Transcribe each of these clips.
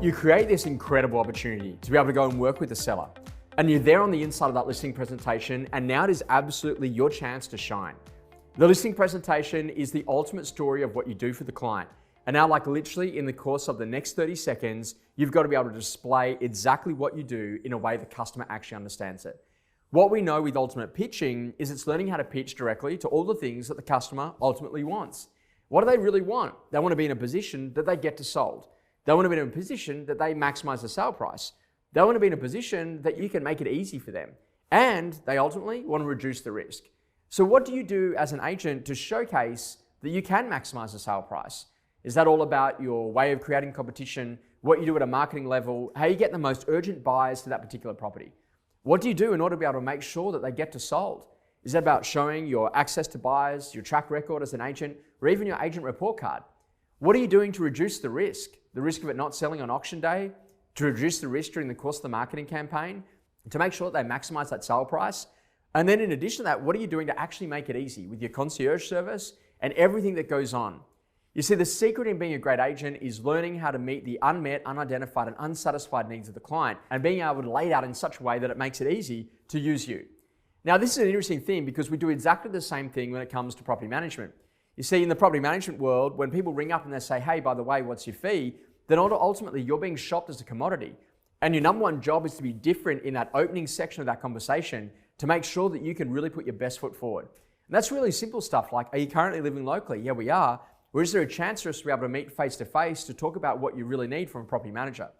You create this incredible opportunity to be able to go and work with the seller. And you're there on the inside of that listing presentation, and now it is absolutely your chance to shine. The listing presentation is the ultimate story of what you do for the client. And now, like literally in the course of the next 30 seconds, you've got to be able to display exactly what you do in a way the customer actually understands it. What we know with Ultimate Pitching is it's learning how to pitch directly to all the things that the customer ultimately wants. What do they really want? They want to be in a position that they get to sold. They want to be in a position that they maximize the sale price. They want to be in a position that you can make it easy for them. And they ultimately want to reduce the risk. So what do you do as an agent to showcase that you can maximize the sale price? Is that all about your way of creating competition, what you do at a marketing level, how you get the most urgent buyers to that particular property? What do you do in order to be able to make sure that they get to sold? Is that about showing your access to buyers, your track record as an agent, or even your agent report card? What are you doing to reduce the risk? The risk of it not selling on auction day, to reduce the risk during the course of the marketing campaign, to make sure that they maximize that sale price. And then in addition to that, what are you doing to actually make it easy with your concierge service and everything that goes on? You see, the secret in being a great agent is learning how to meet the unmet, unidentified, and unsatisfied needs of the client and being able to lay it out in such a way that it makes it easy to use you. Now, this is an interesting thing because we do exactly the same thing when it comes to property management. You see, in the property management world, when people ring up and they say, hey, by the way, what's your fee? Then ultimately you're being shopped as a commodity. And your number one job is to be different in that opening section of that conversation to make sure that you can really put your best foot forward. And that's really simple stuff like, are you currently living locally? Yeah, we are. Or is there a chance for us to be able to meet face to face to talk about what you really need from a property manager?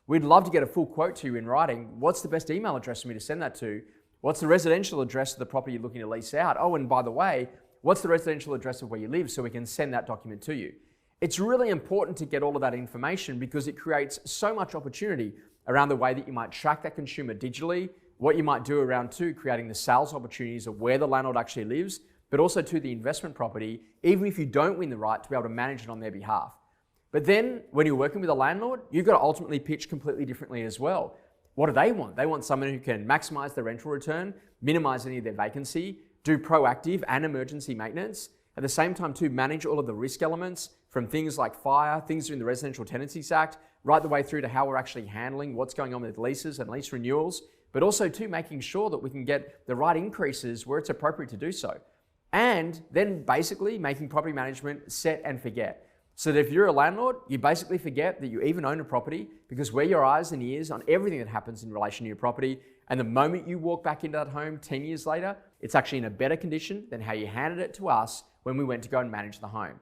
We'd love to get a full quote to you in writing. What's the best email address for me to send that to? What's the residential address of the property you're looking to lease out? Oh, and by the way, what's the residential address of where you live so we can send that document to you? It's really important to get all of that information because it creates so much opportunity around the way that you might track that consumer digitally, what you might do around creating the sales opportunities of where the landlord actually lives, but also to the investment property, even if you don't win the right to be able to manage it on their behalf. But then when you're working with a landlord, you've got to ultimately pitch completely differently as well. What do they want? They want someone who can maximize their rental return, minimize any of their vacancy, do proactive and emergency maintenance, at the same time to manage all of the risk elements from things like fire, things in the Residential Tenancies Act, right the way through to how we're actually handling what's going on with leases and lease renewals, but also to making sure that we can get the right increases where it's appropriate to do so. And then basically making property management set and forget. So that if you're a landlord, you basically forget that you even own a property because we're your eyes and ears on everything that happens in relation to your property. And the moment you walk back into that home 10 years later, it's actually in a better condition than how you handed it to us when we went to go and manage the home.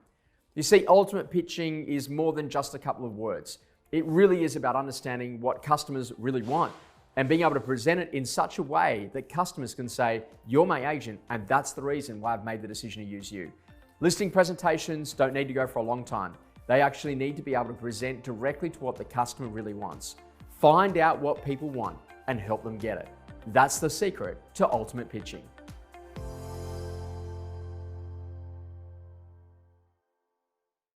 You see, ultimate pitching is more than just a couple of words. It really is about understanding what customers really want and being able to present it in such a way that customers can say, you're my agent, and that's the reason why I've made the decision to use you. Listing presentations don't need to go for a long time. They actually need to be able to present directly to what the customer really wants. Find out what people want and help them get it. That's the secret to ultimate pitching.